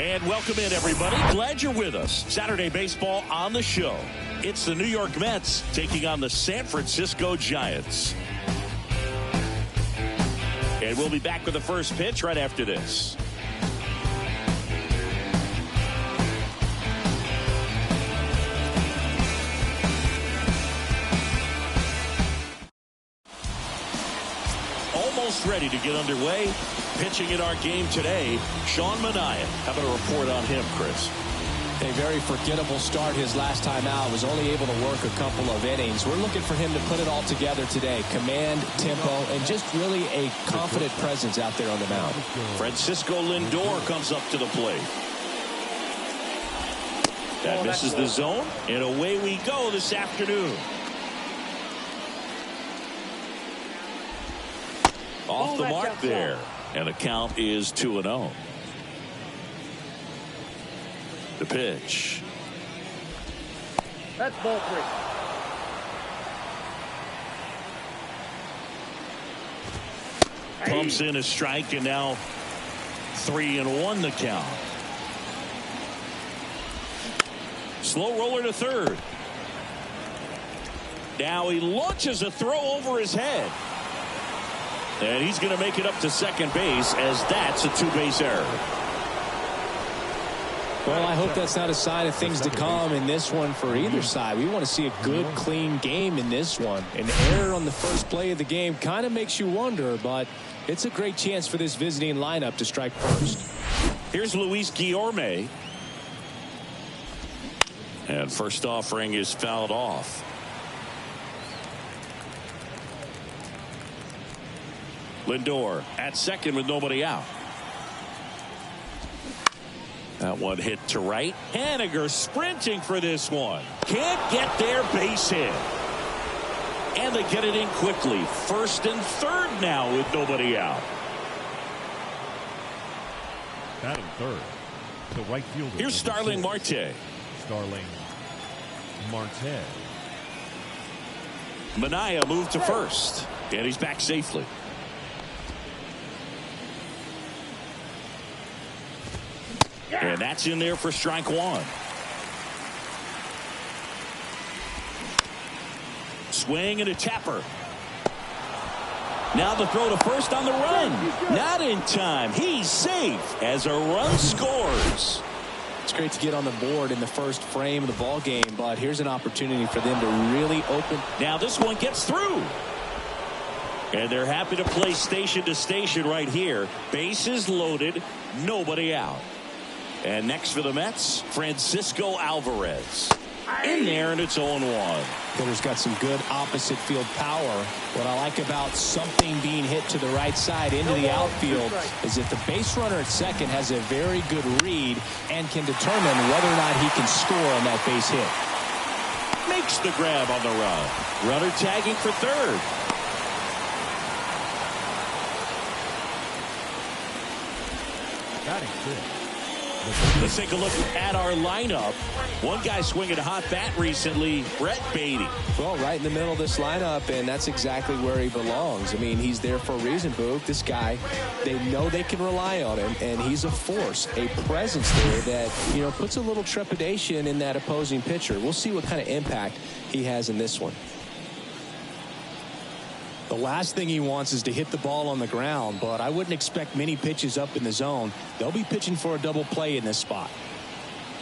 And welcome in, everybody. Glad you're with us. Saturday baseball on the show. It's the New York Mets taking on the San Francisco Giants. And we'll be back with the first pitch right after this. Almost ready to get underway. Pitching in our game today, Sean Manaea. How about a report on him, Chris? A very forgettable start his last time out. Was only able to work a couple of innings. We're looking for him to put it all together today. Command, tempo, and just really a confident presence out there on the mound. Francisco Lindor comes up to the plate. That misses the zone, and away we go this afternoon. Off the mark there, and the count is 2-0. The pitch. That's ball 3. Pumps in a strike, and now 3-1 the count. Slow roller to third. Now he launches a throw over his head. And he's going to make it up to second base, as that's a two-base error. Well, I hope that's not a sign of things to come in this one for either side. We want to see a good, clean game in this one. An error on the first play of the game kind of makes you wonder, but it's a great chance for this visiting lineup to strike first. Here's Luis Guillorme. And first offering is fouled off. Lindor at second with nobody out. That one hit to right. Haniger sprinting for this one. Can't get their base hit. And they get it in quickly. First and third now with nobody out. Batting third. The right fielder. Here's Starling Marte. Starling Marte. Manaea moved to first. And he's back safely. And that's in there for strike one. Swing and a tapper. Now the throw to first on the run. Not in time. He's safe as a run scores. It's great to get on the board in the first frame of the ball game, but here's an opportunity for them to really open. Now this one gets through. And they're happy to play station to station right here. Bases loaded. Nobody out. And next for the Mets, Francisco Alvarez. In there, and it's 0-1. Hitter's got some good opposite field power. What I like about something being hit to the right side into the outfield is that the base runner at second has a very good read and can determine whether or not he can score on that base hit. Makes the grab on the run. Runner tagging for third. Batting fifth. Let's take a look at our lineup. One guy swinging a hot bat recently, Brett Baty. Well, right in the middle of this lineup, and that's exactly where he belongs. I mean, he's there for a reason, Boog. This guy, they know they can rely on him, and he's a force, a presence there that, you know, puts a little trepidation in that opposing pitcher. We'll see what kind of impact he has in this one. The last thing he wants is to hit the ball on the ground, but I wouldn't expect many pitches up in the zone. They'll be pitching for a double play in this spot.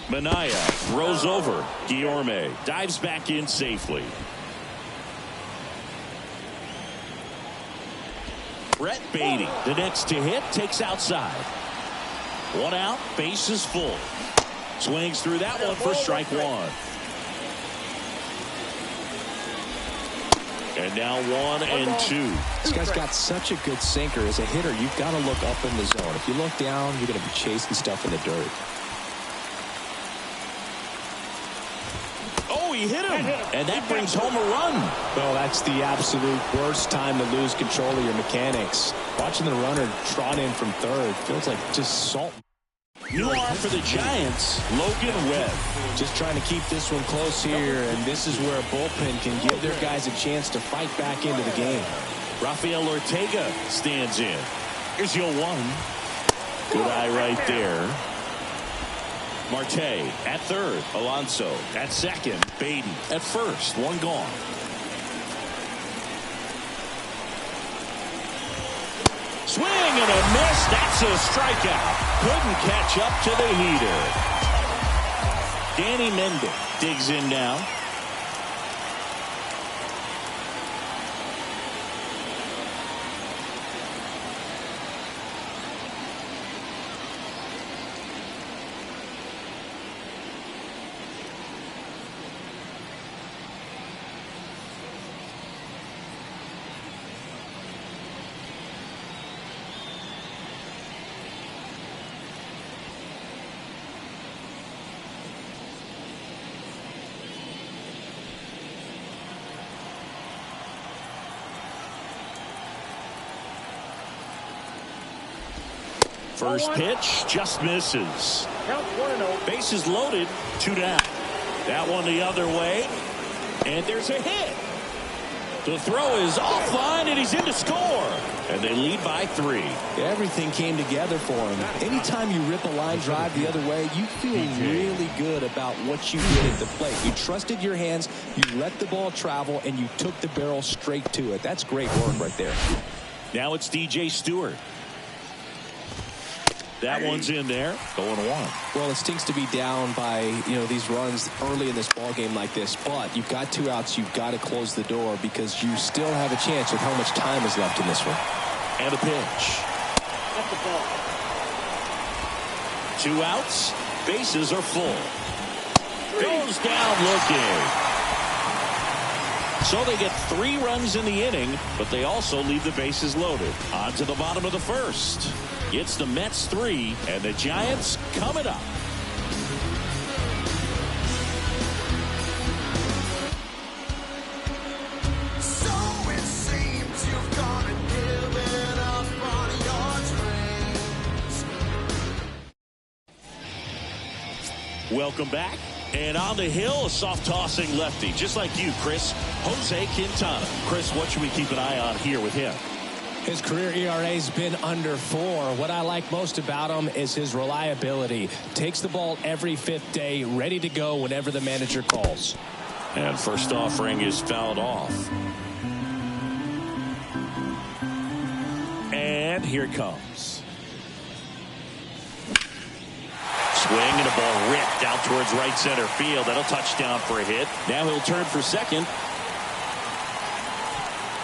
Manaea throws over. Guillorme dives back in safely. Brett Baty, the next to hit, takes outside. One out, base is full. Swings through that one for strike one. And now 1-2. This guy's got such a good sinker. As a hitter, you've got to look up in the zone. If you look down, you're going to be chasing stuff in the dirt. Oh, he hit him. And that brings home a run. Well, that's the absolute worst time to lose control of your mechanics. Watching the runner trot in from third feels like just salt. New arm for the Giants, Logan Webb. Just trying to keep this one close here, and this is where a bullpen can give their guys a chance to fight back into the game. Rafael Ortega stands in. Here's your one. Good eye right there. Marte at third. Alonso at second. Baden at first. One gone. Swing and a miss. That's a strikeout. Couldn't catch up to the heater. Danny Mendick digs in now. First pitch just misses. Count 1-0. Bases loaded, 2 down. That one the other way, and there's a hit. The throw is offline, and he's in to score. And they lead by 3. Everything came together for him. Anytime you rip a line drive the other way, you feel really good about what you did at the plate. You trusted your hands, you let the ball travel, and you took the barrel straight to it. That's great work right there. Now it's DJ Stewart. That one's in there. 0-1. Well, it stinks to be down by, these runs early in this ball game like this, but you've got 2 outs. You've got to close the door because you still have a chance with how much time is left in this one. And a pitch. At the ball. 2 outs. Bases are full. Goes down looking. So they get 3 runs in the inning, but they also leave the bases loaded. On to the bottom of the first. It's the Mets 3 and the Giants coming up. So it seems you've gone and given up on your dreams. Welcome back. And on the hill, a soft tossing lefty, just like you, Chris. Jose Quintana. Chris, what should we keep an eye on here with him? His career ERA's been under 4. What I like most about him is his reliability. Takes the ball every 5th day, ready to go whenever the manager calls. And first offering is fouled off. And here it comes. Swing and a ball ripped out towards right center field. That'll touch down for a hit. Now he'll turn for second.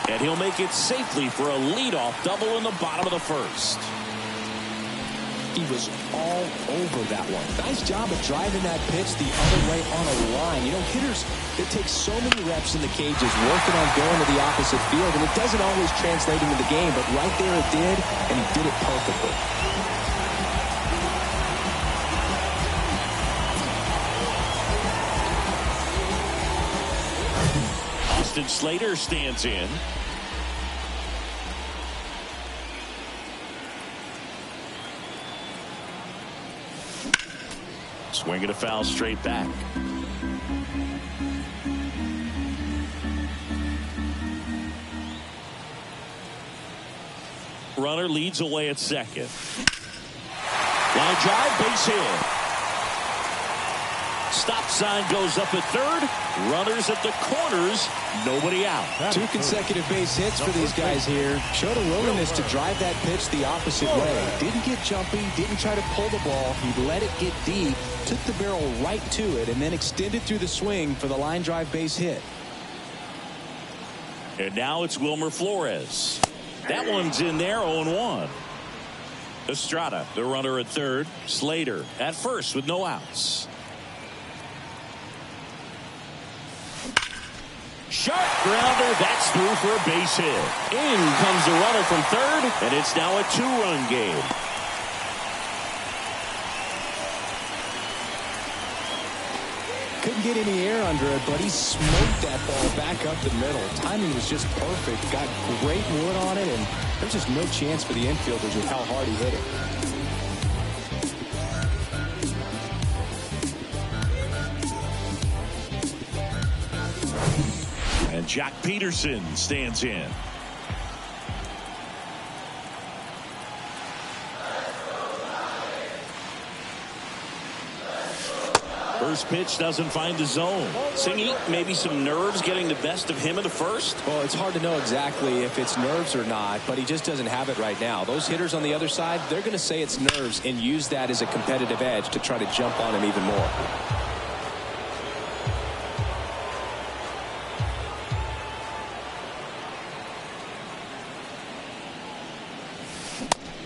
And he'll make it safely for a leadoff double in the bottom of the first. He was all over that one. Nice job of driving that pitch the other way on a line. Hitters, it takes so many reps in the cages working on going to the opposite field, and it doesn't always translate into the game, but right there it did, and he did it perfectly. Austin Slater stands in. Swinging a foul straight back. Runner leads away at second. Line drive, base hit. Stop sign goes up at third. Runners at the corners. Nobody out. 2 consecutive base hits for these guys here. Showed a willingness to drive that pitch the opposite way. Didn't get jumpy. Didn't try to pull the ball. He let it get deep. Took the barrel right to it and then extended through the swing for the line drive base hit. And now it's Wilmer Flores. That one's in there. 0-1. Estrada, the runner at third. Slater at first with no outs. Sharp grounder, that's through for a base hit. In comes the runner from third, and it's now a 2-run game. Couldn't get any air under it, but he smoked that ball back up the middle. Timing was just perfect. Got great wood on it, and there's just no chance for the infielders with how hard he hit it. And Jack Peterson stands in. First pitch doesn't find the zone. Singy, maybe some nerves getting the best of him in the first? Well, it's hard to know exactly if it's nerves or not, but he just doesn't have it right now. Those hitters on the other side, they're going to say it's nerves and use that as a competitive edge to try to jump on him even more.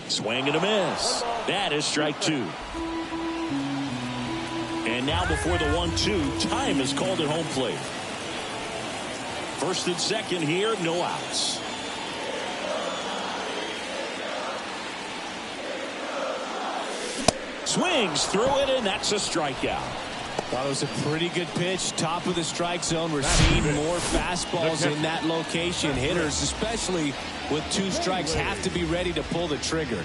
Swing and a miss. That is strike two. And now before the 1-2, time is called at home plate. First and second here, no outs. Swings through it, and that's a strikeout. Thought it was a pretty good pitch. Top of the strike zone. We're seeing more fastballs in that location. Hitters, especially with 2 strikes, have to be ready to pull the trigger.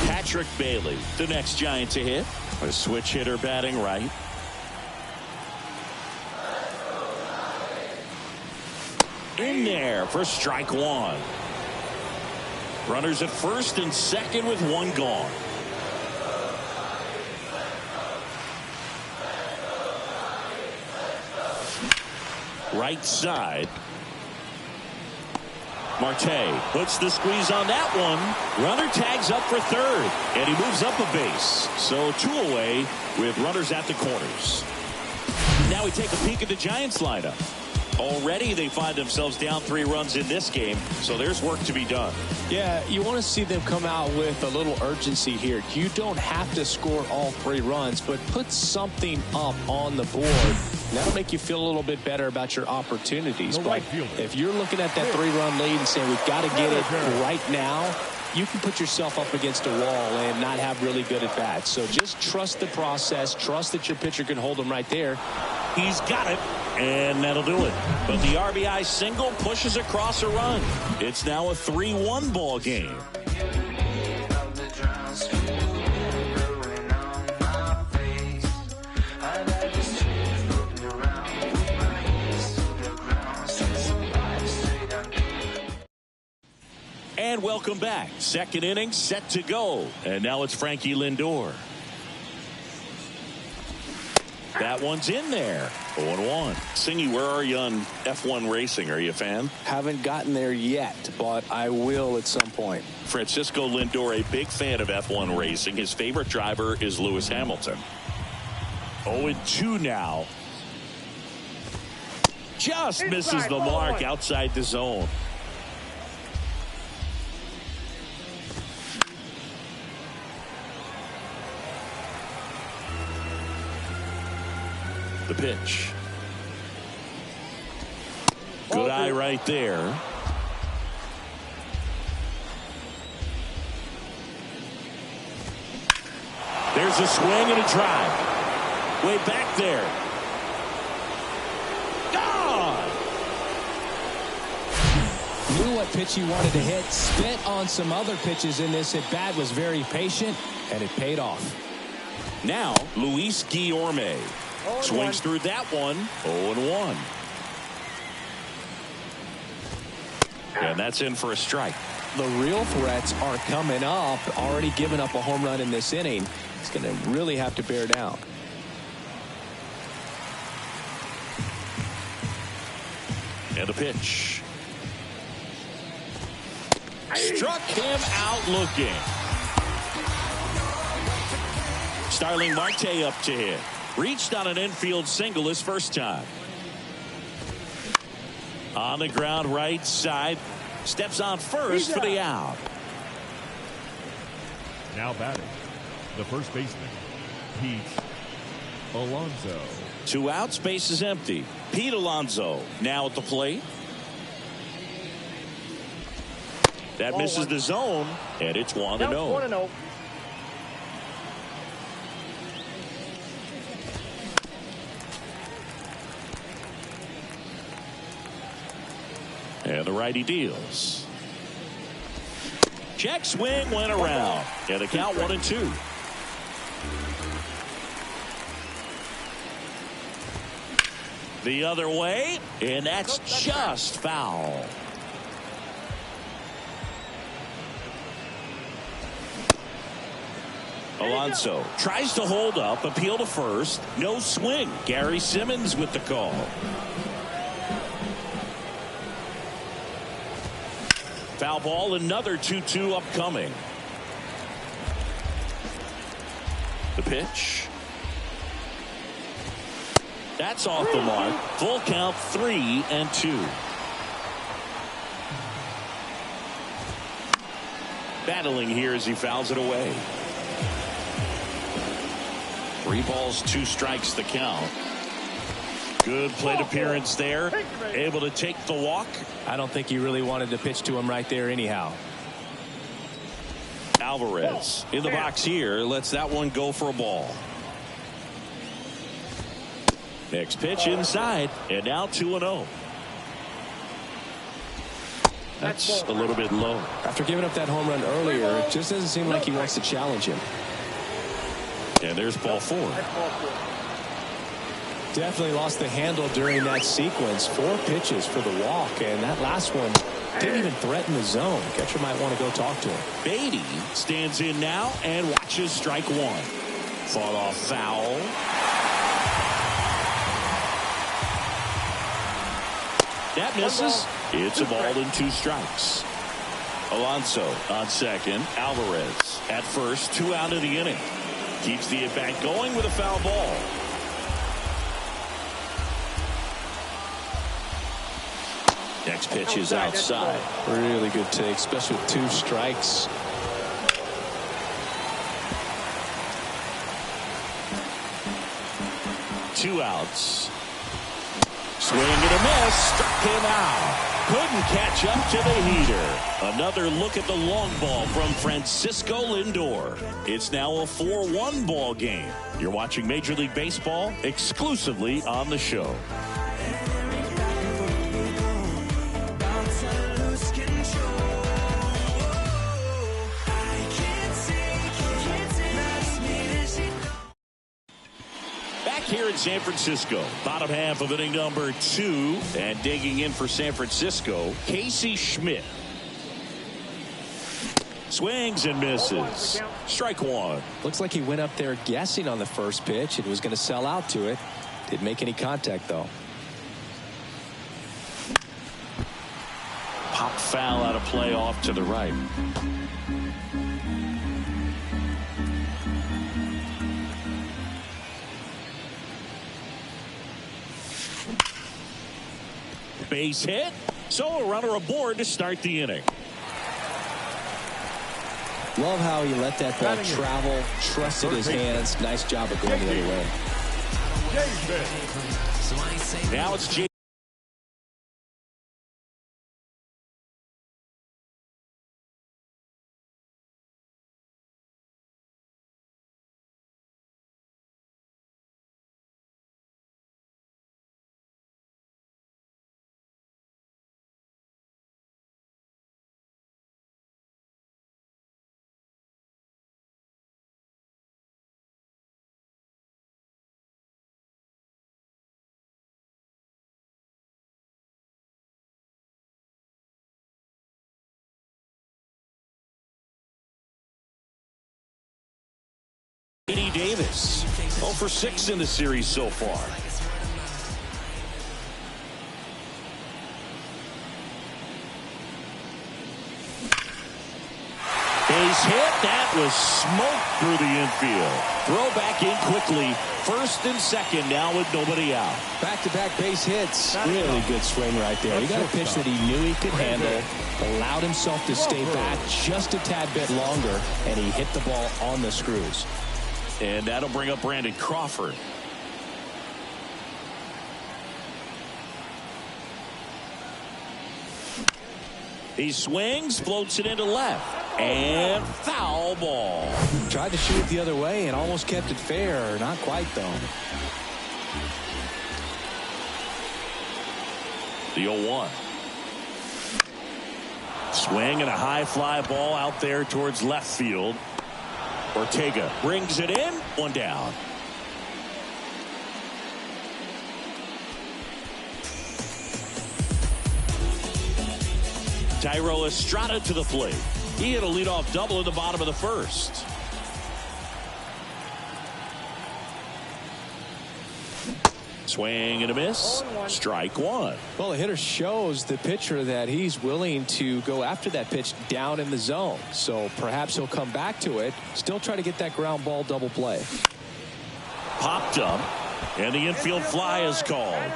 Patrick Bailey, the next Giant to hit. A switch hitter batting right. In there for strike one. Runners at first and second with 1 gone. Right side. Marte puts the squeeze on that one. Runner tags up for third, and he moves up a base. So 2 away with runners at the corners. Now we take a peek at the Giants lineup. Already they find themselves down 3 runs in this game, so there's work to be done. Yeah, you want to see them come out with a little urgency here. You don't have to score all 3 runs, but put something up on the board. And that'll make you feel a little bit better about your opportunities. But if you're looking at that 3-run lead and saying we've got to get it right now, you can put yourself up against a wall and not have really good at bats. So just trust the process. Trust that your pitcher can hold them right there. He's got it, and that'll do it. But the RBI single pushes across a run. It's now a 3-1 ball game. And welcome back. Second inning set to go. And now it's Frankie Lindor. That one's in there. 0-1. Singy, where are you on F1 racing? Are you a fan? Haven't gotten there yet, but I will at some point. Francisco Lindor, a big fan of F1 racing. His favorite driver is Lewis Hamilton. 0-2 now. Just misses the mark outside the zone. The pitch. Good eye right there. There's a swing and a drive. Way back there. Gone. Knew what pitch he wanted to hit. Spit on some other pitches in this at bat. Was very patient, and it paid off. Now, Luis Guillorme. Swings through that one. 0-1. And that's in for a strike. The real threats are coming up. Already given up a home run in this inning. It's going to really have to bear down. And the pitch. Struck him out looking. Starling Marte up to hit. Reached on an infield single his first time. On the ground right side. Steps on first for the out. Now batting, the first baseman, Pete Alonso. 2 outs, base is empty. Pete Alonso now at the plate. That misses the zone, and it's 1-0. 1-0. And the righty deals. Check swing went around. And the count 1-2. The other way. And that's just foul. Alonso tries to hold up, appeal to first. No swing. Gary Simmons with the call. Foul ball, another 2-2 upcoming. The pitch. That's off the mark. Full count, 3-2. Battling here as he fouls it away. 3 balls, 2 strikes the count. Good plate appearance there. Able to take the walk. I don't think he really wanted to pitch to him right there anyhow. Alvarez in the box here. Lets that one go for a ball. Next pitch inside. And now 2-0. That's a little bit low. After giving up that home run earlier, it just doesn't seem like he wants to challenge him. And there's ball 4. Definitely lost the handle during that sequence. 4 pitches for the walk, and that last one didn't even threaten the zone. Catcher might want to go talk to him. Beatty stands in now and watches strike 1. Fought off foul. That misses. It's a ball and 2 strikes. Alonso on second. Alvarez at first. 2 out of the inning. Keeps the at-bat going with a foul ball. Next pitch is outside. Really good take, especially with 2 strikes. Two outs. Swing and a miss. Struck him out. Couldn't catch up to the heater. Another look at the long ball from Francisco Lindor. It's now a 4-1 ball game. You're watching Major League Baseball exclusively on the show. Here in San Francisco, bottom half of inning number 2, and digging in for San Francisco, Casey Schmidt. Swings and misses. Strike 1. Looks like he went up there guessing on the first pitch and was going to sell out to it. Didn't make any contact though. Pop foul out of play off to the right. Base hit, so a runner aboard to start the inning. Love how he let that ball travel, trusted his hands. Nice job of going the other way. Now it's Jay. J.D. Davis, 0 for 6 in the series so far. Base hit. That was smoke through the infield. Throw back in quickly. First and second now with nobody out. Back-to-back base hits. Really good swing right there. He got a pitch that he knew he could handle, allowed himself to stay back just a tad bit longer, and he hit the ball on the screws. And that'll bring up Brandon Crawford. He swings, floats it into left, and foul ball. Tried to shoot it the other way and almost kept it fair. Not quite, though. The 0-1. Swing and a high fly ball out there towards left field. Ortega brings it in. 1 down. Thairo Estrada to the plate. He hit a leadoff double in the bottom of the first. Swing and a miss. Strike one. Well, the hitter shows the pitcher that he's willing to go after that pitch down in the zone. So perhaps he'll come back to it. Still try to get that ground ball double play. Popped up. And the infield fly is called.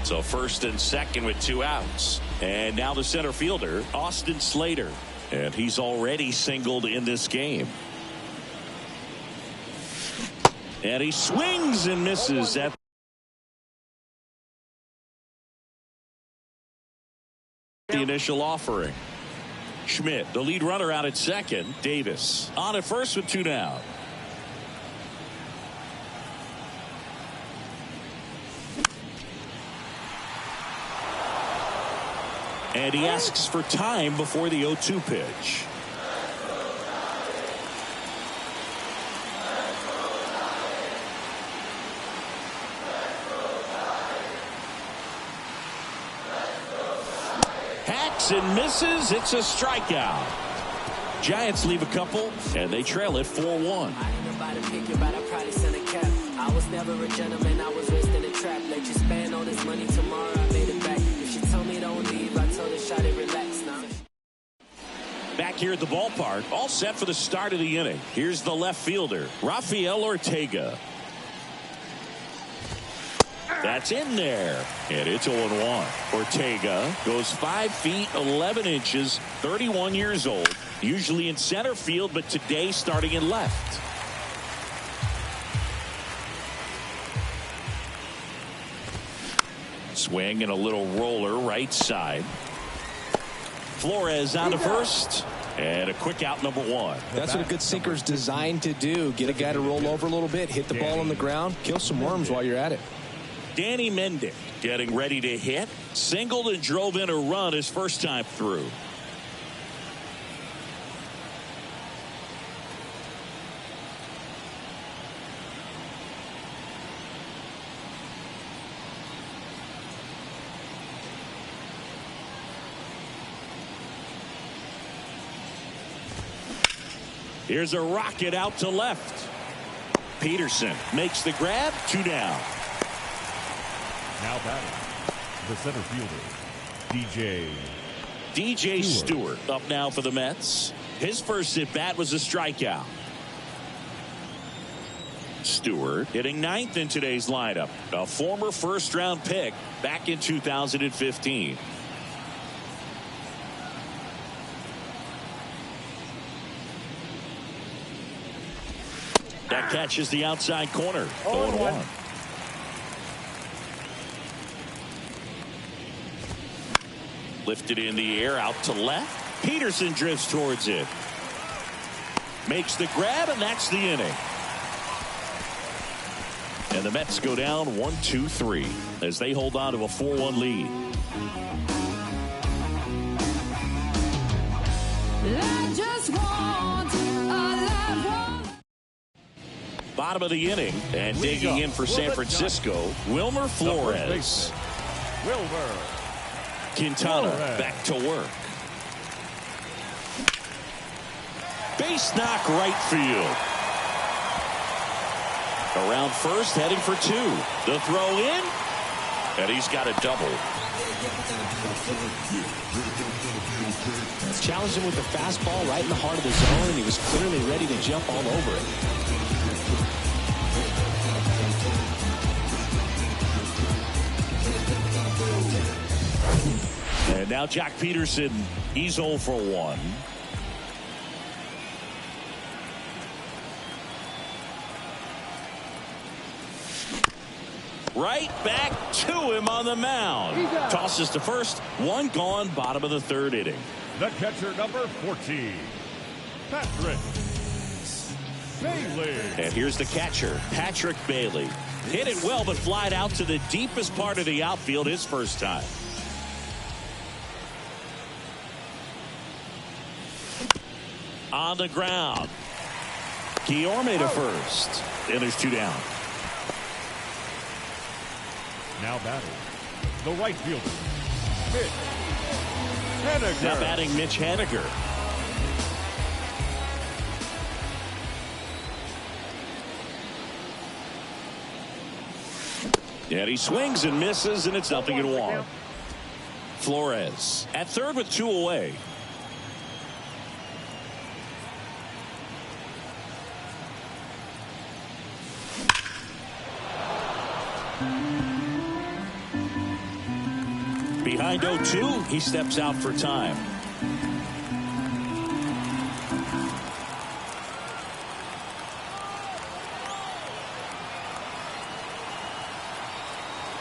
So first and second with 2 outs. And now the center fielder, Austin Slater. And he's already singled in this game. And he swings and misses at the initial offering. Schmidt, the lead runner, out at second. Davis on at first with 2 down. And he asks for time before the 0-2 pitch. Hacks and misses. It's a strikeout. Giants leave a couple, and they trail it 4-1. I was never a gentleman. I was raised in a trap. Let you spend all this money tomorrow. I made it back. If she told me don't leave, I told her shot it, relax now. Back here at the ballpark, all set for the start of the inning. Here's the left fielder, Rafael Ortega. That's in there, and it's 0-1. Ortega goes 5 feet 11 inches, 31 years old, usually in center field, but today starting in left. Swing and a little roller right side. Flores on to first, and a quick out, number 1. That's what a good sinker's designed to do. Get a guy to roll over a little bit, hit the ball on the ground, kill some worms while you're at it. Danny Mendick getting ready to hit. Singled and drove in a run his first time through. Here's a rocket out to left. Peterson makes the grab. 2 down. Now batting, the center fielder, DJ Stewart up now for the Mets. His first at bat was a strikeout. Stewart hitting 9th in today's lineup. A former first-round pick back in 2015. That catches the outside corner. 0-1. Lifted in the air out to left. Peterson drifts towards it. Makes the grab, and that's the inning. And the Mets go down 1-2-3 as they hold on to a 4-1 lead. I just want a life. Bottom of the inning, and digging in for San Francisco, Wilmer Flores. Wilmer. Quintana back to work. Base knock right field. Around first, heading for 2. The throw in, and he's got a double. Challenged him with the fastball right in the heart of the zone, and he was clearly ready to jump all over it. And now Jack Peterson, he's 0 for 1. Right back to him on the mound. Tosses to first, 1 gone, bottom of the 3rd inning. The catcher, number 14, Patrick Bailey. And here's the catcher, Patrick Bailey. Hit it well, but flied out to the deepest part of the outfield his first time. On the ground. Guillorme to first. And there's 2 down. Now batting, the right fielder, Mitch Haniger. Now batting Mitch Haniger. And he swings and misses, and it's 0-1. Flores at third with 2 away. Behind 0-2, he steps out for time.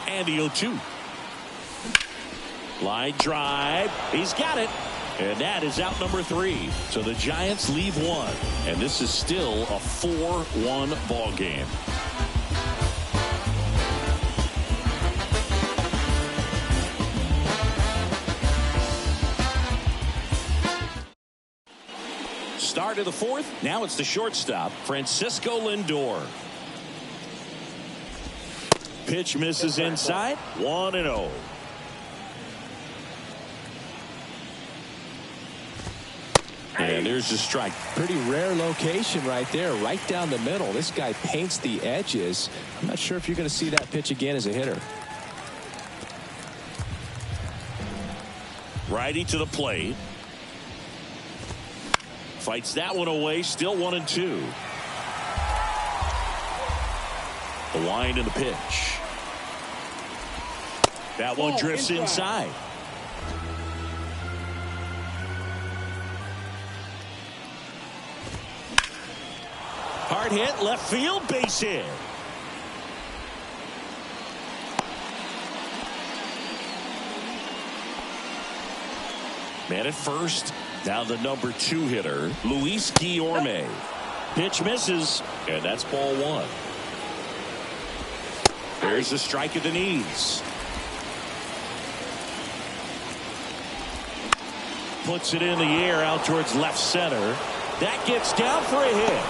And the 0-2. Line drive. He's got it. And that is out number 3. So the Giants leave 1. And this is still a 4-1 ball game. Start of the 4th. Now it's the shortstop, Francisco Lindor. Pitch misses inside. 1-0. And there's the strike. Pretty rare location right there, right down the middle. This guy paints the edges. I'm not sure if you're going to see that pitch again as a hitter. Righty to the plate. Fights that one away. Still 1-2. The wind and the pitch. That one drifts inside. Hard hit, left field, base hit. Man at first. Now the number 2 hitter, Luis Guillorme. Pitch misses, and that's ball 1. There's the strike at the knees. Puts it in the air out towards left center. That gets down for a hit.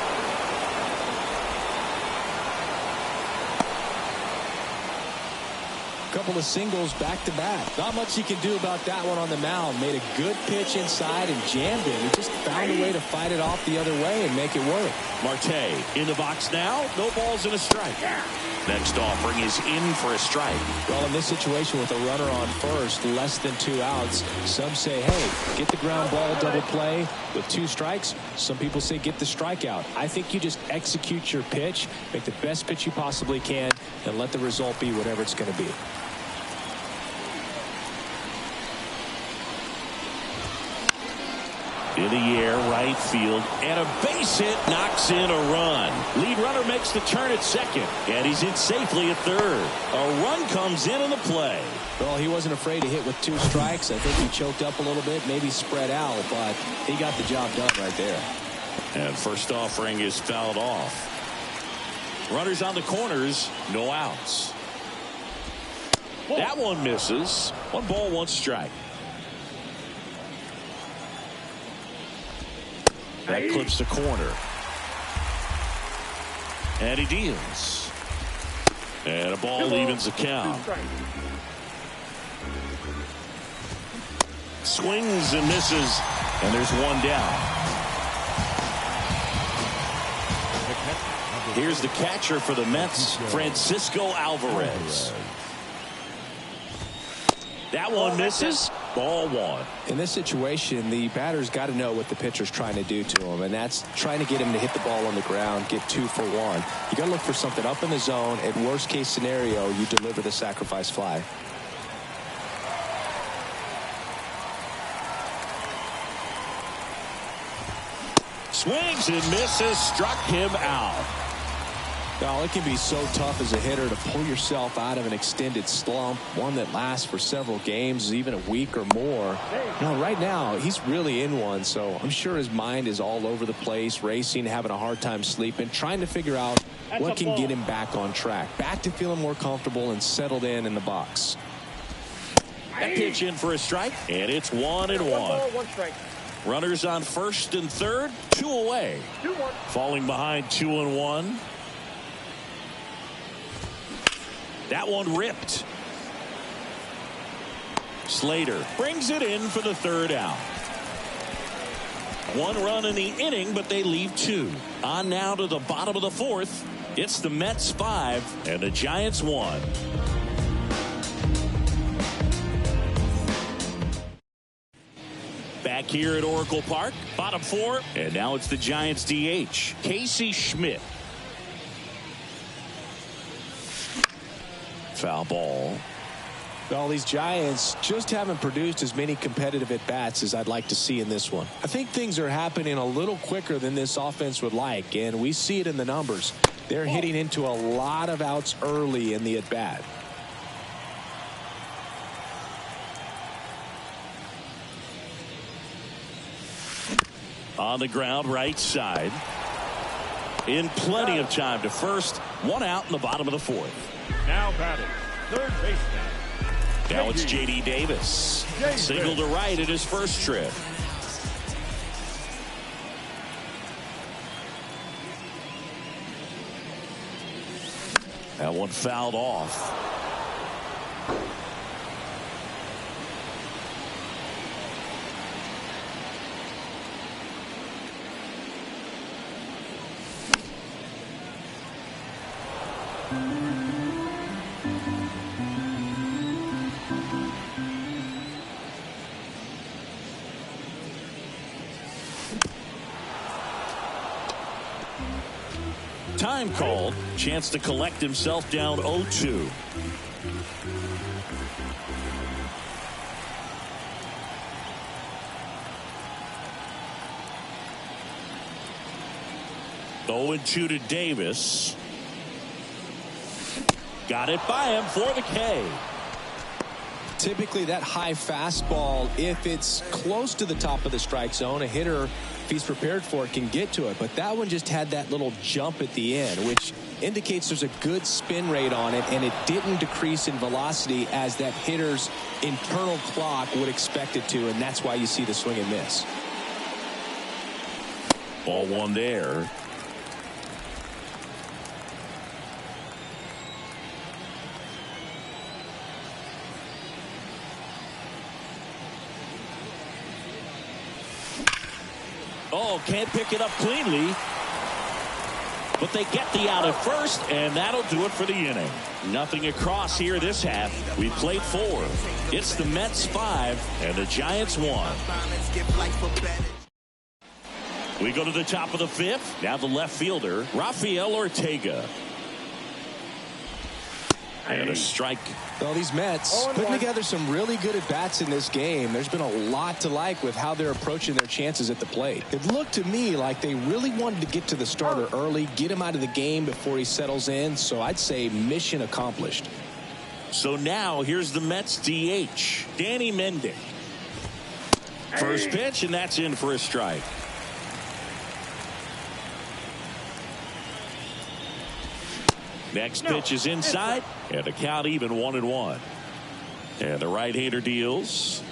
Couple of singles back to back. Not much he can do about that one on the mound. Made a good pitch inside and jammed it. He just found a way to fight it off the other way and make it work. Marte in the box now. No balls and a strike. Next offering is in for a strike. Well, in this situation with a runner on first, less than 2 outs, some say, hey, get the ground ball, double play with 2 strikes. Some people say get the strikeout. I think you just execute your pitch, make the best pitch you possibly can, and let the result be whatever it's going to be. In the air, right field, and a base hit knocks in a run. Lead runner makes the turn at second, and he's in safely at third. A run comes in the play. Well, he wasn't afraid to hit with 2 strikes. I think he choked up a little bit, maybe spread out, but he got the job done right there. And first offering is fouled off. Runners on the corners, no outs. That one misses. 1 ball, 1 strike. That clips the corner. And he deals. And a ball evens the count. Swings and misses. And there's 1 down. Here's the catcher for the Mets, Francisco Alvarez. That one misses. Ball 1. In this situation, the batter's got to know what the pitcher's trying to do to him, and that's trying to get him to hit the ball on the ground, get 2 for 1. You got to look for something up in the zone. At worst case scenario, you deliver the sacrifice fly. Swings and misses. Struck him out. Well, it can be so tough as a hitter to pull yourself out of an extended slump, one that lasts for several games, even a week or more. Right now, he's really in one, so I'm sure his mind is all over the place, racing, having a hard time sleeping, trying to figure out what can get him back on track, back to feeling more comfortable and settled in the box. That pitch in for a strike, and it's 1-1. 1 strike. Runners on first and third, 2 away. 2-1. Falling behind 2-1. That one ripped. Slater brings it in for the 3rd out. 1 run in the inning, but they leave 2. On now to the bottom of the 4th. It's the Mets 5 and the Giants 1. Back here at Oracle Park, bottom 4, and now it's the Giants DH, Casey Schmidt. Foul ball. Well, these Giants just haven't produced as many competitive at-bats as I'd like to see in this one. I think things are happening a little quicker than this offense would like, and we see it in the numbers. They're hitting into a lot of outs early in the at-bat. On the ground, right side. In plenty of time to first. One out in the bottom of the 4th. Now batting, third baseman. Now it's J.D. Davis. Single to right at his first trip. That one fouled off. Time called. Chance to collect himself down 0-2. Oh, 2 to Davis. Got it by him for the K. Typically that high fastball, if it's close to the top of the strike zone, a hitter, if he's prepared for it, can get to it. But that one just had that little jump at the end, which indicates there's a good spin rate on it, and it didn't decrease in velocity as that hitter's internal clock would expect it to, and that's why you see the swing and miss. Ball one there. Oh, can't pick it up cleanly. But they get the out at first, and that'll do it for the inning. Nothing across here this half. We played 4. It's the Mets 5 and the Giants 1. We go to the top of the 5th. Now the left fielder, Rafael Ortega. And a strike. Well, these Mets putting together some really good at-bats in this game. There's been a lot to like with how they're approaching their chances at the plate. It looked to me like they really wanted to get to the starter early, get him out of the game before he settles in. So I'd say mission accomplished. So now here's the Mets DH, Danny Mendick. First pitch, and that's in for a strike. Next pitch is inside, and the count even 1-1. And the right-hander deals.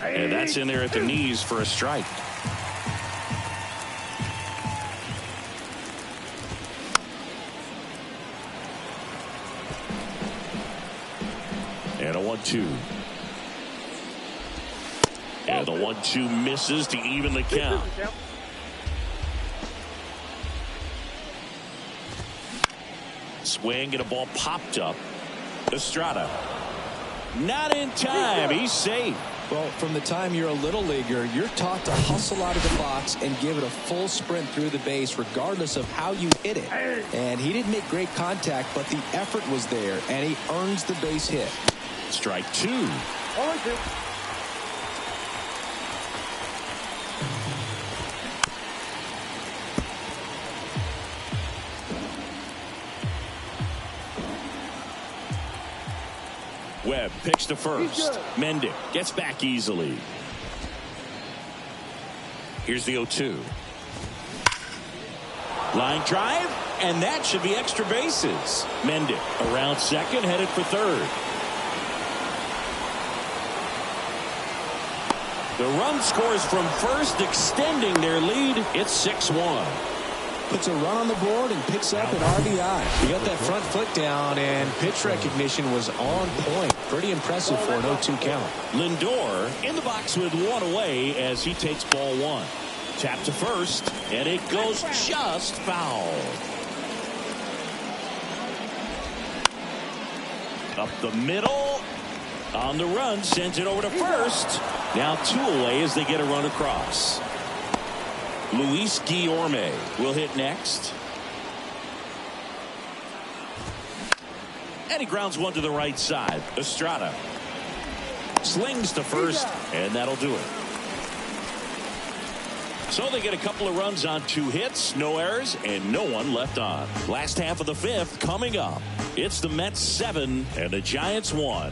And that's in there at the knees for a strike. And a 1-2. And the 1-2 misses to even the count. Swing and a ball popped up. Estrada. Not in time. He's safe. Well, from the time you're a little leaguer, you're taught to hustle out of the box and give it a full sprint through the base regardless of how you hit it. And he didn't make great contact, but the effort was there, and he earns the base hit. Strike 2. 0-2. Webb picks to first. Mendick gets back easily. Here's the 0-2. Line drive, and that should be extra bases. Mendick around second, headed for third. The run scores from first, extending their lead. It's 6-1. Puts a run on the board and picks up an RBI. He got that front foot down, and pitch recognition was on point. Pretty impressive for an 0-2 count. Lindor in the box with one away as he takes ball one. Tap to first, and it goes just foul. Up the middle. On the run. Sends it over to first. Now 2 away as they get a run across. Luis Guillorme will hit next. And he grounds one to the right side. Estrada slings to first, and that'll do it. So they get a couple of runs on 2 hits, no errors, and no one left on. Last half of the 5th coming up. It's the Mets 7 and the Giants 1.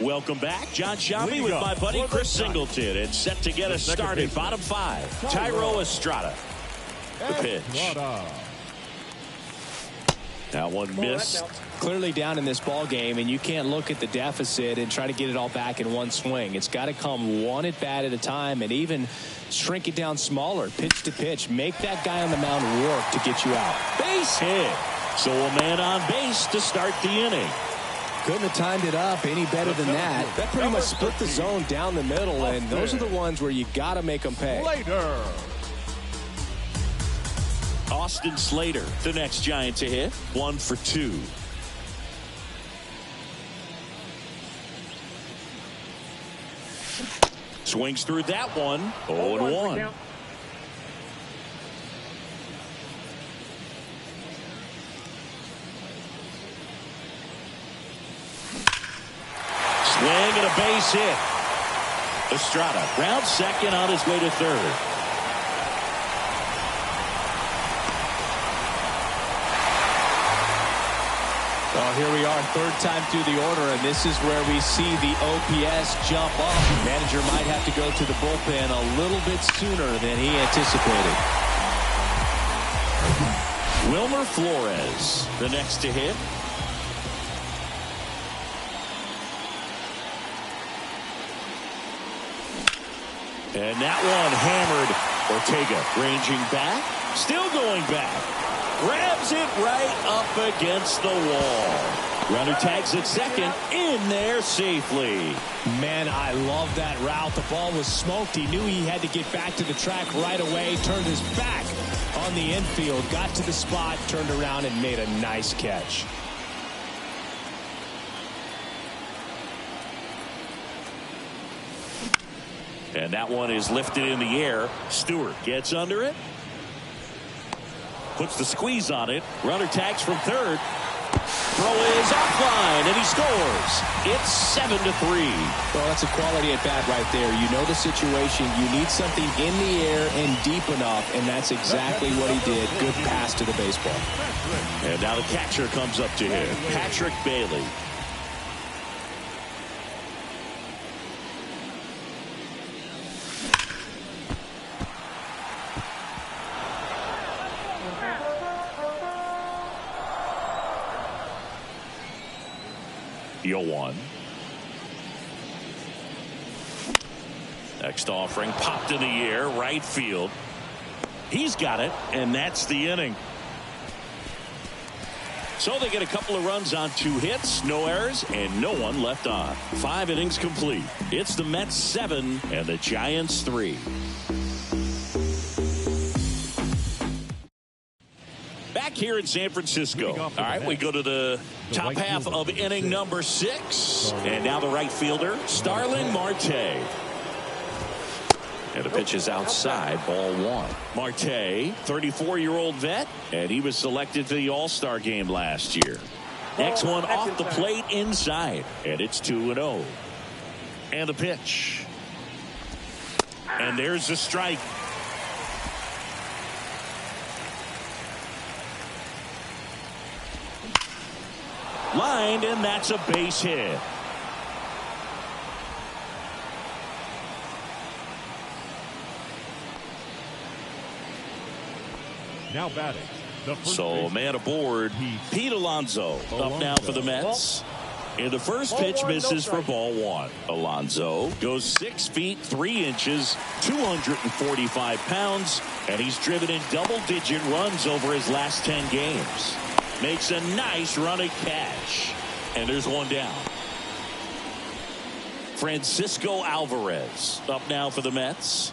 Welcome back. John Sciambi with my buddy Chris Singleton. It's set to get us started. Bottom 5. Thairo Estrada. The pitch. That one missed. Clearly down in this ball game, and you can't look at the deficit and try to get it all back in one swing. It's got to come one at bat at a time, and even shrink it down smaller, pitch to pitch. Make that guy on the mound work to get you out. Base hit. So a man on base to start the inning. Couldn't have timed it up any better than that. That pretty much split the zone down the middle, and those are the ones where you got to make them pay. Austin Slater, the next Giant to hit. 1 for 2. Swings through that one. 0-1. Swing and a base hit. Estrada round second on his way to third. Well, here we are, 3rd time through the order, and this is where we see the OPS jump up. Manager might have to go to the bullpen a little bit sooner than he anticipated. Wilmer Flores, the next to hit. And that one hammered. Ortega ranging back. Still going back. Grabs it right up against the wall. Runner tags at second. In there safely. Man, I love that route. The ball was smoked. He knew he had to get back to the track right away. Turned his back on the infield. Got to the spot. Turned around and made a nice catch. And that one is lifted in the air. Stewart gets under it. Puts the squeeze on it. Runner tags from third. Throw is offline, and he scores. It's 7-3. Well, that's a quality at bat right there. You know the situation. You need something in the air and deep enough, and that's exactly what he did. Good pass to the baseball. And now the catcher comes up to him. Patrick Bailey. One. Next offering popped in the air, right field. He's got it, and that's the inning. So they get a couple of runs on 2 hits, no errors, and no one left on. 5 innings complete. It's the Mets 7 and the Giants 3. Back here in San Francisco. All right, we go to the top half of inning number 6. And now the right fielder, Starling Marte. And the pitch is outside, ball 1. Marte, 34-year-old vet, and he was selected for the All-Star game last year. Next one off the plate inside, and it's 2-0. And the pitch. And there's the strike. Lined, and that's a base hit. Now batting. So man aboard, Pete Alonso up now for the Mets. And the first pitch misses for ball 1. Alonso goes 6 feet 3 inches, 245 pounds, and he's driven in double-digit runs over his last 10 games. Makes a nice running catch. And there's one down. Francisco Alvarez up now for the Mets.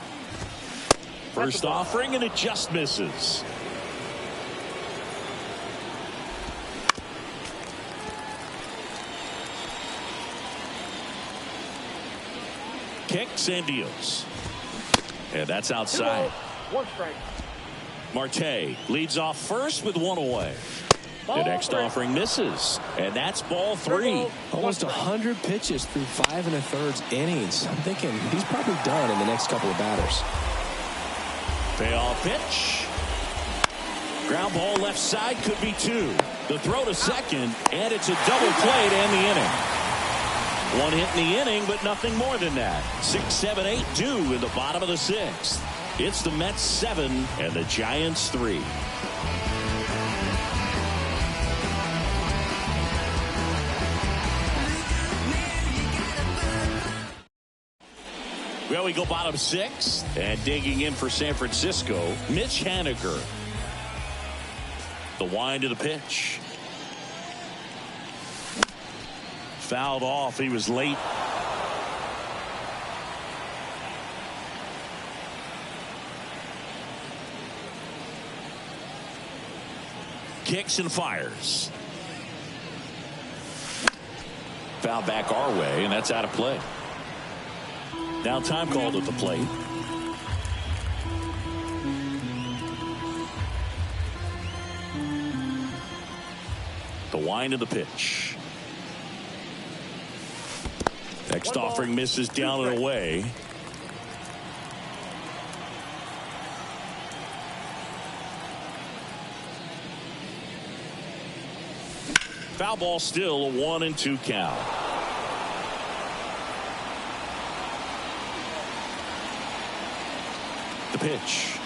First offering, and it just misses. Kicks and deals. And that's outside. 1 strike. Marte leads off first with 1 away. The next offering misses, and that's ball 3. Almost 100 pitches through 5 1/3 innings. I'm thinking he's probably done in the next couple of batters. Payoff pitch. Ground ball left side, could be 2. The throw to second, and it's a double play to end the inning. 1 hit in the inning, but nothing more than that. 6, 7, 8 due in the bottom of the 6th. It's the Mets 7 and the Giants 3. Well, we go bottom 6, and digging in for San Francisco, Mitch Haniger. The wind of the pitch. Fouled off. He was late. Kicks and fires. Foul back our way, and that's out of play. Now time called at the plate. The wind of the pitch. Next offering misses down and away. Foul ball still, a 1-2 count. The pitch.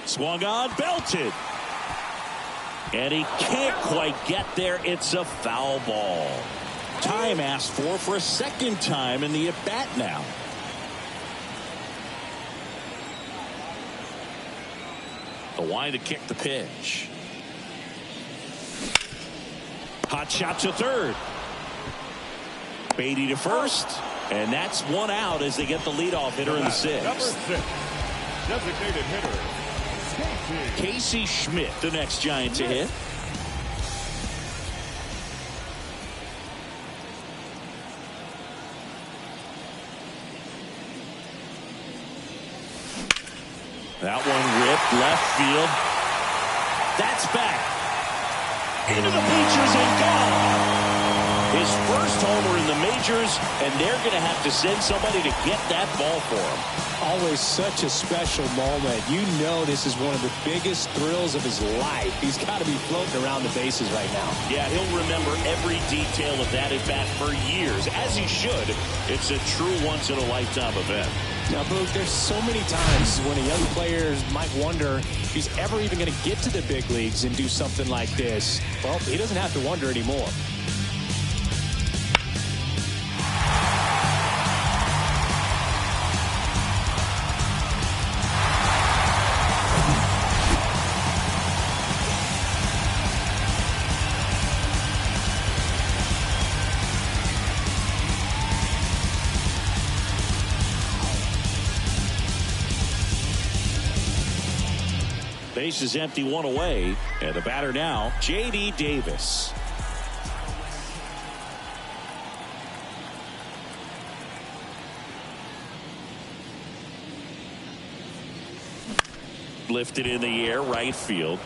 Swung on, belted. And he can't quite get there. It's a foul ball. Time asked for a second time in the at-bat now. The wind to kick the pitch. Hot shot to third. Beatty to first. And that's 1 out as they get the leadoff hitter in the 6th. Number 6, designated hitter, Casey Schmidt, the next Giant to hit. That one ripped left field. That's back. Into the bleachers and gone. His first homer in the majors, and they're going to have to send somebody to get that ball for him. Always such a special moment. You know this is one of the biggest thrills of his life. He's got to be floating around the bases right now. Yeah, he'll remember every detail of that at bat for years, as he should. It's a true once-in-a-lifetime event. Now, Boog, there's so many times when a young player might wonder if he's ever even going to get to the big leagues and do something like this. Well, he doesn't have to wonder anymore. Base is empty, 1 away, and the batter now, J.D. Davis. Lifted in the air, right field.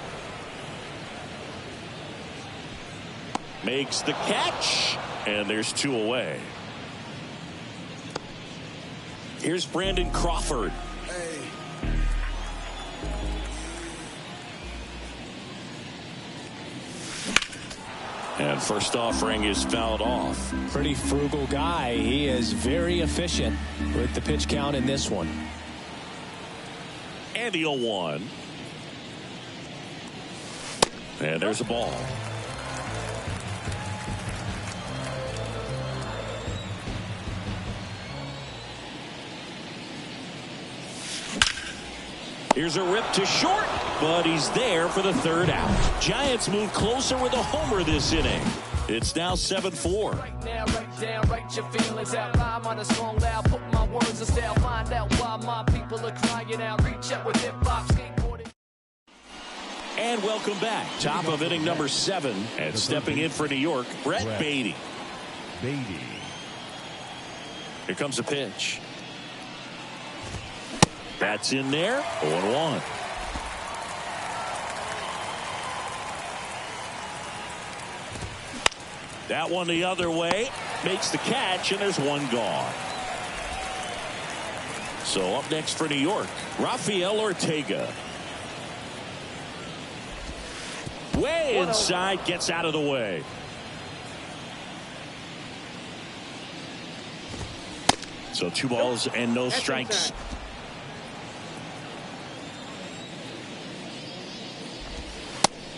Makes the catch, and there's 2 away. Here's Brandon Crawford. And first offering is fouled off. Pretty frugal guy. He is very efficient with the pitch count in this one. And the 0-1. And there's a ball. Here's a rip to short, but he's there for the 3rd out. Giants move closer with a homer this inning. It's now 7-4. Right now, right down, write your feelings out. Rhyme on a song loud, put my words in style. Find out why my people are crying out. Reach out with hip-hop, skateboarding. And welcome back. Top of inning number 7. And stepping in for New York, Brett Beatty. Beatty. Here comes a pitch. That's in there. 0-1. That one the other way. Makes the catch, and there's one gone. So up next for New York, Rafael Ortega. Way inside, gets out of the way. So 2 balls and no strikes.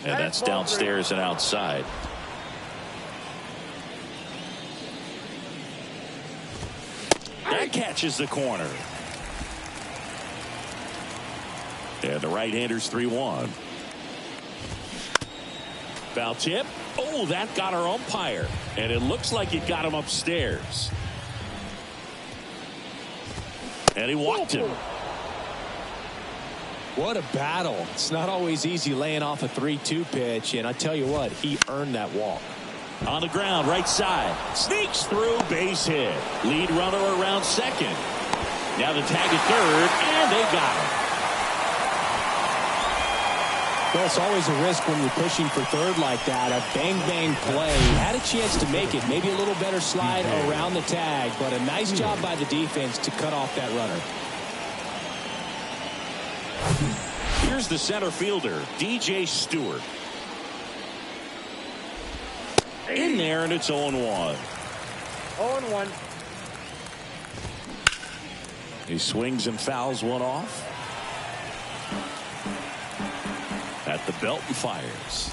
And that's downstairs and outside. That catches the corner. And the right-hander's 3-1. Foul tip. Oh, that got our umpire. And it looks like it got him upstairs. And he walked him. What a battle. It's not always easy laying off a 3-2 pitch, and I tell you what, he earned that walk. On the ground, right side. Sneaks through, base hit. Lead runner around second. Now the tag at third, and they got him. Well, it's always a risk when you're pushing for third like that. A bang-bang play. Had a chance to make it. Maybe a little better slide around the tag, but a nice job by the defense to cut off that runner. Here's the center fielder, DJ Stewart. In there, and it's 0-1. 0-1. He swings and fouls one off. At the belt and fires.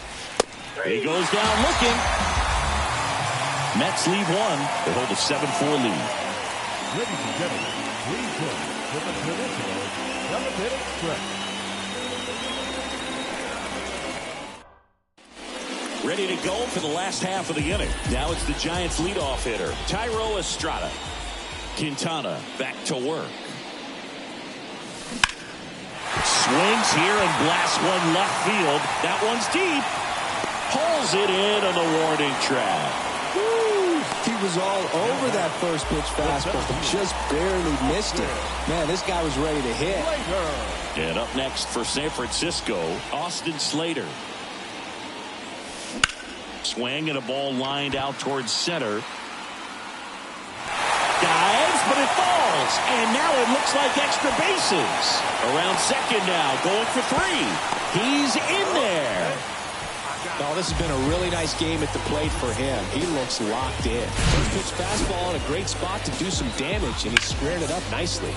He goes down looking. Mets lead one. They hold a 7-4 lead. Ladies and gentlemen, please join us with the traditional 7-minute stretch. Ready to go for the last half of the inning. Now it's the Giants leadoff hitter, Thairo Estrada. Quintana back to work. Swings here and blasts one left field. That one's deep. Pulls it in on the warning track. Woo! He was all over that first pitch fastball. Just barely missed it. Man, this guy was ready to hit. And up next for San Francisco, Austin Slater. Swing and a ball lined out towards center. Dives, but it falls. And now it looks like extra bases. Around second now, going for 3. He's in there. Oh, this has been a really nice game at the plate for him. He looks locked in. First pitch fastball in a great spot to do some damage, and he's squared it up nicely.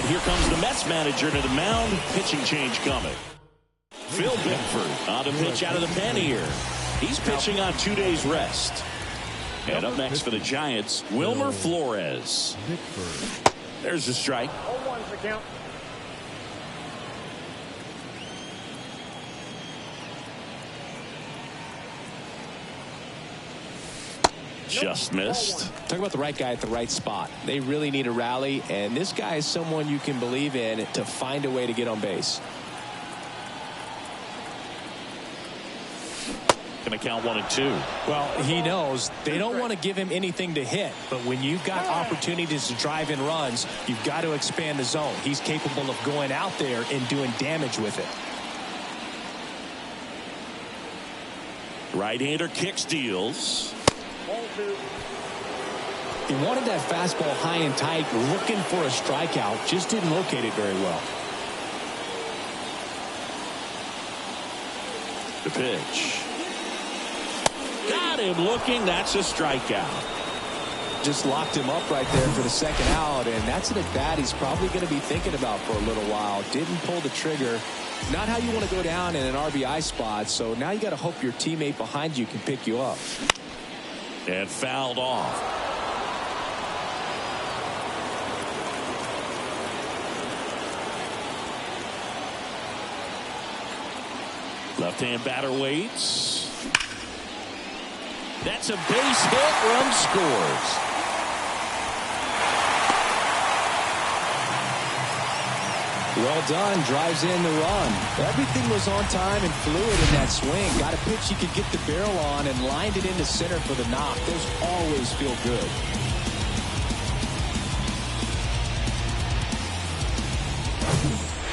Here comes the Mets manager to the mound. Pitching change coming. Phil Bickford on a pitch out of the pen here. He's pitching on 2 days rest. And up next for the Giants, Wilmer Flores. There's a strike. 0-1's the count. Just missed. Talk about the right guy at the right spot. They really need a rally, and this guy is someone you can believe in to find a way to get on base. Going to count 1 and 2. Well, he knows they don't want to give him anything to hit, but when you've got opportunities to drive in runs, you've got to expand the zone. He's capable of going out there and doing damage with it. Right-hander kicks, deals. He wanted that fastball high and tight, looking for a strikeout, just didn't locate it very well. The pitch. Got him looking. That's a strikeout. Just locked him up right there for the second out, and that's an at-bat he's probably going to be thinking about for a little while. Didn't pull the trigger. Not how you want to go down in an RBI spot, so now you got to hope your teammate behind you can pick you up. And fouled off. Left-hand batter waits. That's a base hit. Run scores. Well done. Drives in the run. Everything was on time and fluid in that swing. Got a pitch you could get the barrel on and lined it into center for the knock. Those always feel good.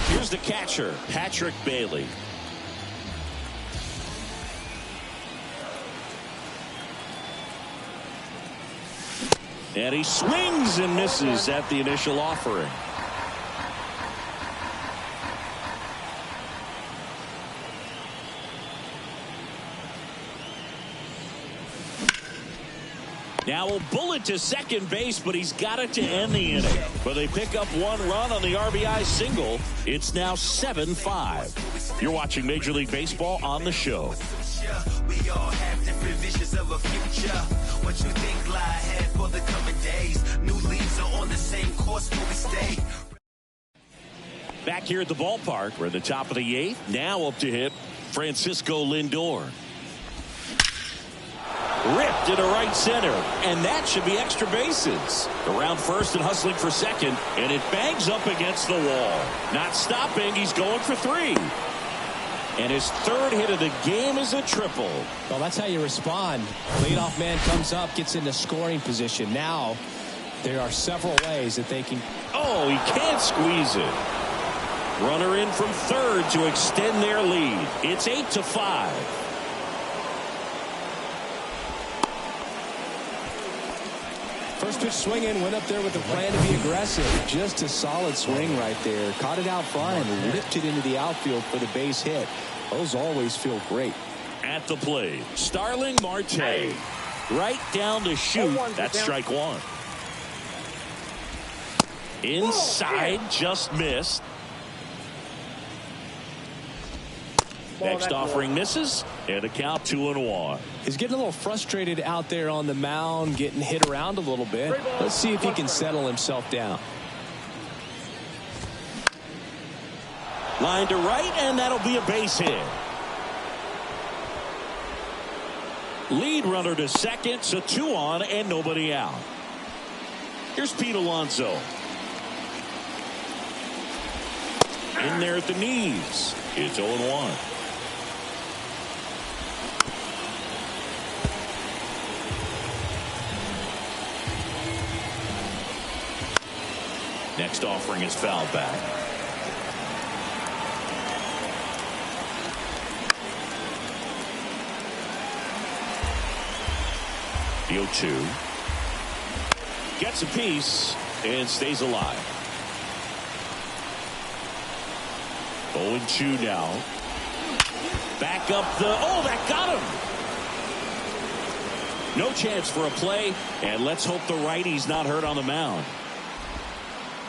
Here's the catcher, Patrick Bailey. And he swings and misses at the initial offering. Now a bullet to second base, but he's got it to end the inning. But they pick up one run on the RBI single. It's now 7-5. You're watching Major League Baseball on the show. We all have different visions of a future. What you think lie ahead for the coming days? New leaves are on the same course where we stay. Back here at the ballpark, we're at the top of the 8th. Now up to hit Francisco Lindor. Ripped into right center, and that should be extra bases. Around first and hustling for second, and it bangs up against the wall. Not stopping, he's going for 3. And his 3rd hit of the game is a triple. Well, that's how you respond. Leadoff man comes up, gets into scoring position. Now, there are several ways that they can. Oh, he can't squeeze it. Runner in from 3rd to extend their lead. It's 8-5. First pitch swinging, went up there with a plan to be aggressive. Just a solid swing right there. Caught it out front and ripped it into the outfield for the base hit. Those always feel great. At the plate, Starling Marte. Right down the chute. That's strike 1. Inside, just missed. Next offering misses, and a count 2-1. He's getting a little frustrated out there on the mound, getting hit around a little bit. Let's see if he can settle himself down. Line to right, and that'll be a base hit. Lead runner to second, so 2 on and nobody out. Here's Pete Alonso. In there at the knees. It's 0-1. Next offering is fouled back. The 0-2. Gets a piece and stays alive. 0-2 now. Back up the. Oh, that got him. No chance for a play, and let's hope the righty's not hurt on the mound.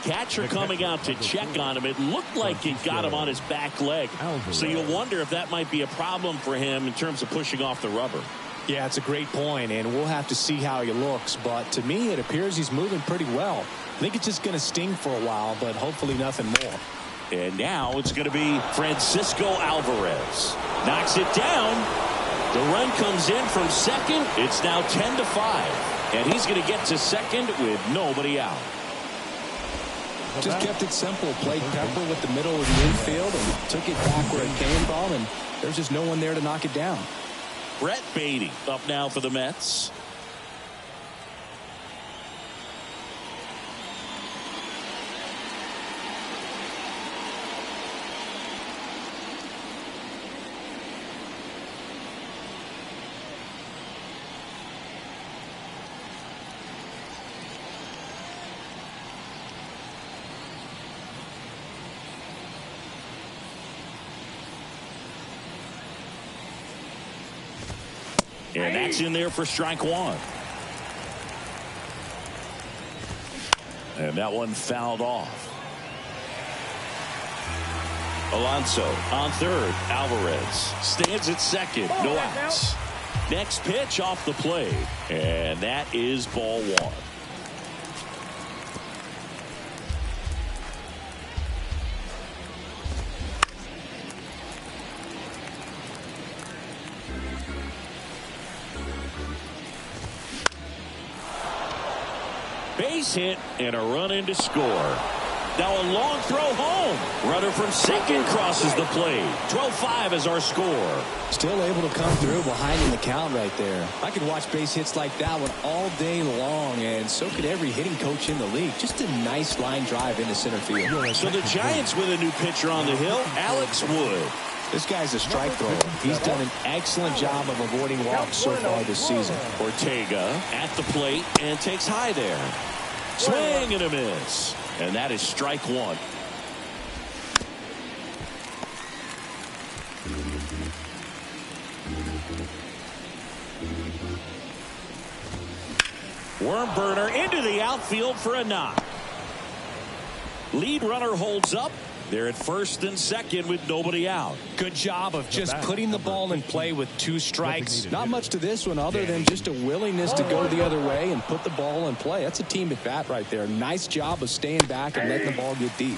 Catcher coming out to check on him. It looked like it got him on his back leg. So you'll wonder if that might be a problem for him in terms of pushing off the rubber. Yeah, it's a great point, and we'll have to see how he looks. But to me, it appears he's moving pretty well. I think it's just going to sting for a while, but hopefully nothing more. And now it's going to be Francisco Alvarez. Knocks it down. The run comes in from second. It's now 10-5. And he's going to get to second with nobody out. Just kept it simple. Played pepper with the middle of the infield and took it back where it came from, and there's just no one there to knock it down. Brett Baty up now for the Mets. And that's in there for strike 1. And that one fouled off. Alonso on third. Alvarez stands at second. No outs. Next pitch off the plate. And that is ball 1. Base hit and a run in to score. Now a long throw home. Runner from second crosses the plate. 12-5 is our score. Still able to come through behind in the count right there. I could watch base hits like that one all day long, and so could every hitting coach in the league. Just a nice line drive into center field. So the Giants with a new pitcher on the hill, Alex Wood. This guy's a strike thrower. He's done an excellent job of avoiding walks so far this season. Ortega at the plate and takes high there. Swing and a miss. And that is strike one. Worm burner into the outfield for a knock. Lead runner holds up. They're at first and second with nobody out. Good job of just putting the ball in play with 2 strikes. Not much to this one other than just a willingness to go the other way and put the ball in play. That's a team at bat right there. Nice job of staying back and letting the ball get deep.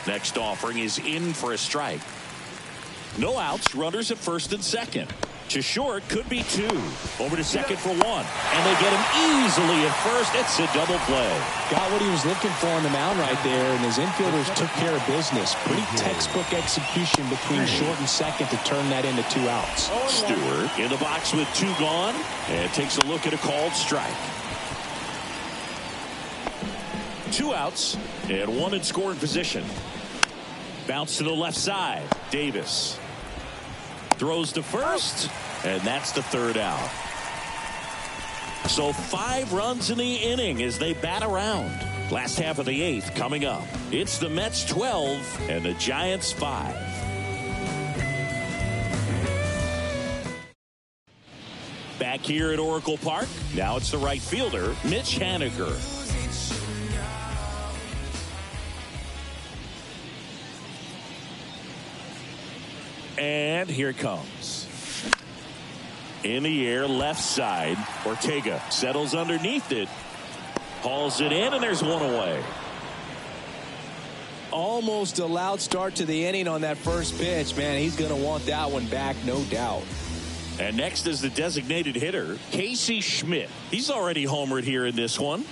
Next offering is in for a strike. No outs, runners at first and second. To short, could be 2. Over to second for 1. And they get him easily at first. It's a double play. Got what he was looking for on the mound right there, and his infielders took care of business. Pretty textbook execution between short and second to turn that into 2 outs. Stewart in the box with 2 gone and takes a look at a called strike. 2 outs and 1 in scoring position. Bounce to the left side. Davis throws to first, and that's the 3rd out. So 5 runs in the inning as they bat around. Last half of the 8th coming up. It's the Mets 12 and the Giants 5. Back here at Oracle Park, now it's the right fielder, Mitch Haniger. And here it comes. In the air, left side. Ortega settles underneath it. Hauls it in, and there's 1 away. Almost a loud start to the inning on that first pitch. Man, he's going to want that one back, no doubt. And next is the designated hitter, Casey Schmidt. He's already homered here in this one.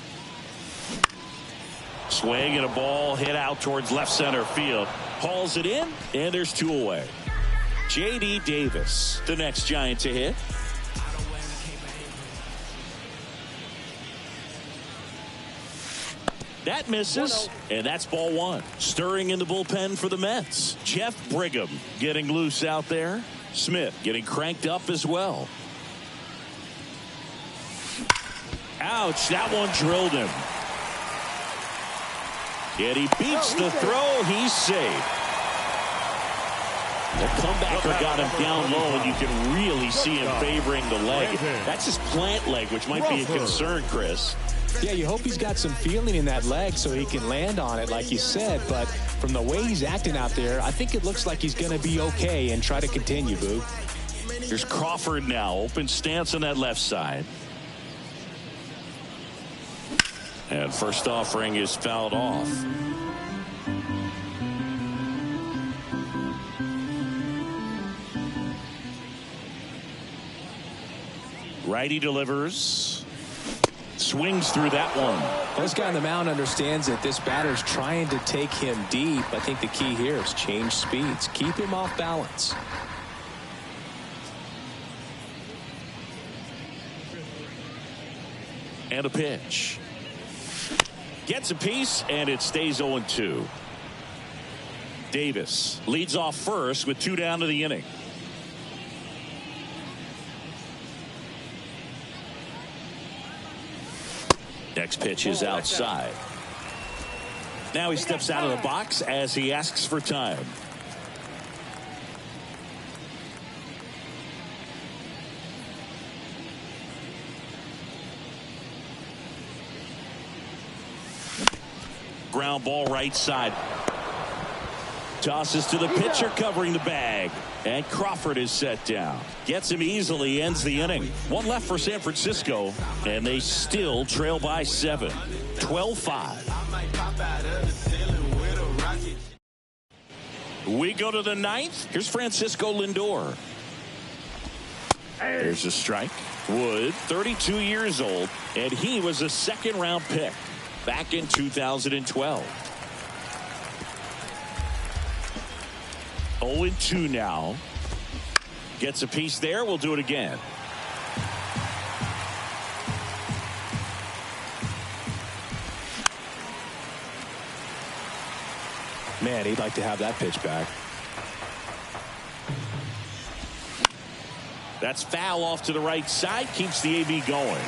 Swing and a ball hit out towards left center field. Hauls it in, and there's 2 away. J.D. Davis, the next Giant to hit. That misses, and that's ball 1. Stirring in the bullpen for the Mets. Jeff Brigham getting loose out there. Smith getting cranked up as well. Ouch, that one drilled him. Yet he beats the throw. He's safe. The comebacker got him down low, and you can really see him favoring the leg. That's his plant leg, which might be a concern, Chris. Yeah, you hope he's got some feeling in that leg so he can land on it, like you said. But from the way he's acting out there, I think it looks like he's going to be okay and try to continue, Boo. Here's Crawford now. Open stance on that left side. And first offering is fouled off. Righty delivers. Swings through that one. This guy on the mound understands that this batter's trying to take him deep. I think the key here is change speeds. Keep him off balance. And a pitch. Gets a piece, and it stays 0-2. Davis leads off first with 2 down to the inning. Next pitch is outside. Now he steps out of the box as he asks for time. Ground ball right side. Tosses to the pitcher covering the bag. And Crawford is set down. Gets him easily, ends the inning. 1 left for San Francisco, and they still trail by 7. 12-5. We go to the 9th. Here's Francisco Lindor. There's a strike. Wood, 32 years old, and he was a 2nd-round pick back in 2012. 0-2 now. Gets a piece there. We'll do it again. Man, he'd like to have that pitch back. That's foul off to the right side. Keeps the AB going.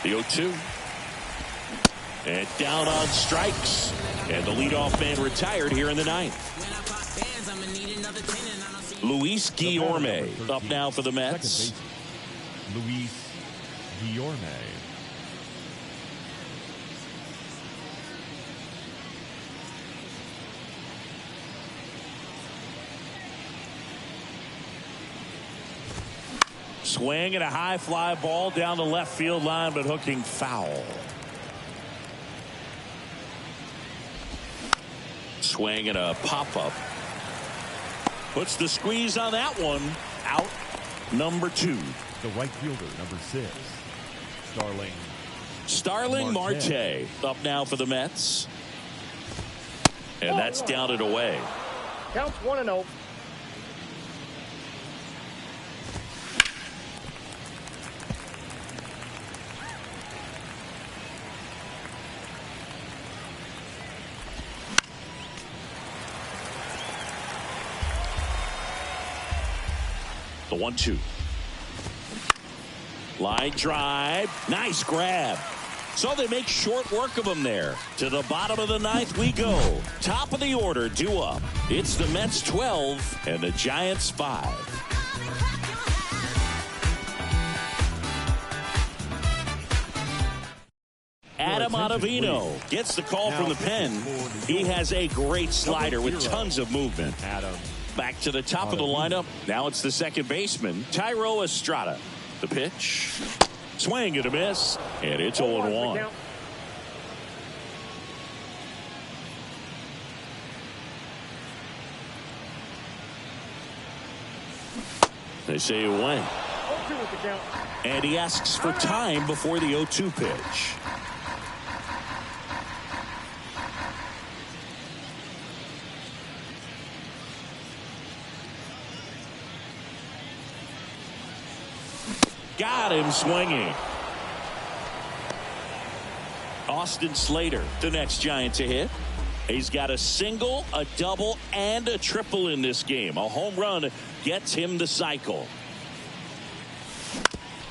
The 0-2. And down on strikes. And the leadoff man retired here in the ninth. Luis Guillorme up now for the Mets. Luis Guillorme. Swing and a high fly ball down the left field line, but hooking foul. Swing and a pop-up. Puts the squeeze on that one. Out number 2. The right fielder, number 6. Starling Marte up now for the Mets. And that's down and away. Counts 1-0. The 1-2. Line drive. Nice grab. So they make short work of him there. To the bottom of the ninth we go. Top of the order due up. It's the Mets 12 and the Giants 5. Adam Ottavino gets the call from the pen. He has a great slider with tons of movement. Back to the top of the lineup. Now it's the second baseman, Thairo Estrada. The pitch. Swing and a miss. And it's 0-1. They say it went. And he asks for time before the 0-2 pitch. Got him swinging. Austin Slater, the next Giant to hit. He's got a single, a double, and a triple in this game. A home run gets him the cycle.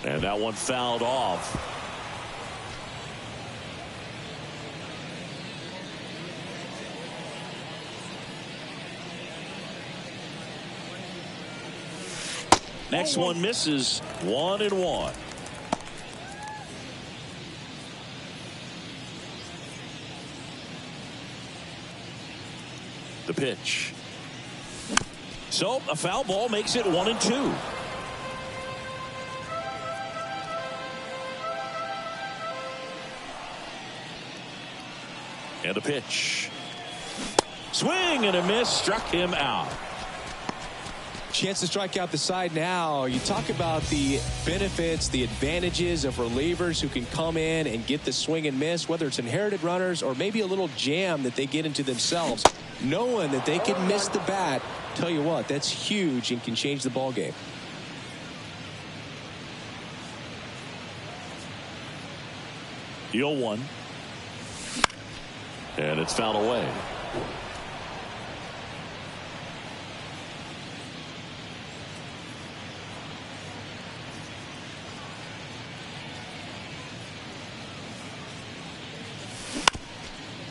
And that one fouled off. Next one misses. 1-1. The pitch. So a foul ball makes it 1-2. And a pitch. Swing and a miss. Struck him out. Chance to strike out the side now. You talk about the benefits, the advantages of relievers who can come in and get the swing and miss, whether it's inherited runners or maybe a little jam that they get into themselves. Knowing that they can miss the bat, tell you what, that's huge and can change the ball game. The 0-1. And it's fouled away.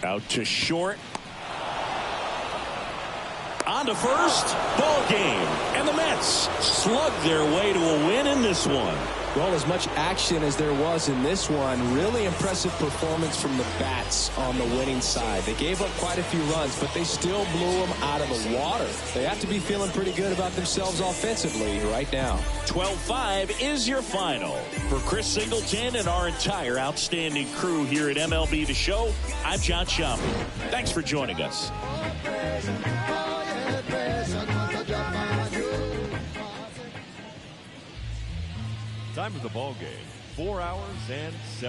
Out to short. On to first. Ball game. And the Mets slug their way to a win in this one. Well, as much action as there was in this one, really impressive performance from the bats on the winning side. They gave up quite a few runs, but they still blew them out of the water. They have to be feeling pretty good about themselves offensively right now. 12-5 is your final. For Chris Singleton and our entire outstanding crew here at MLB The Show, I'm John Sciambi. Thanks for joining us. Time of the ball game, 4 hours and 7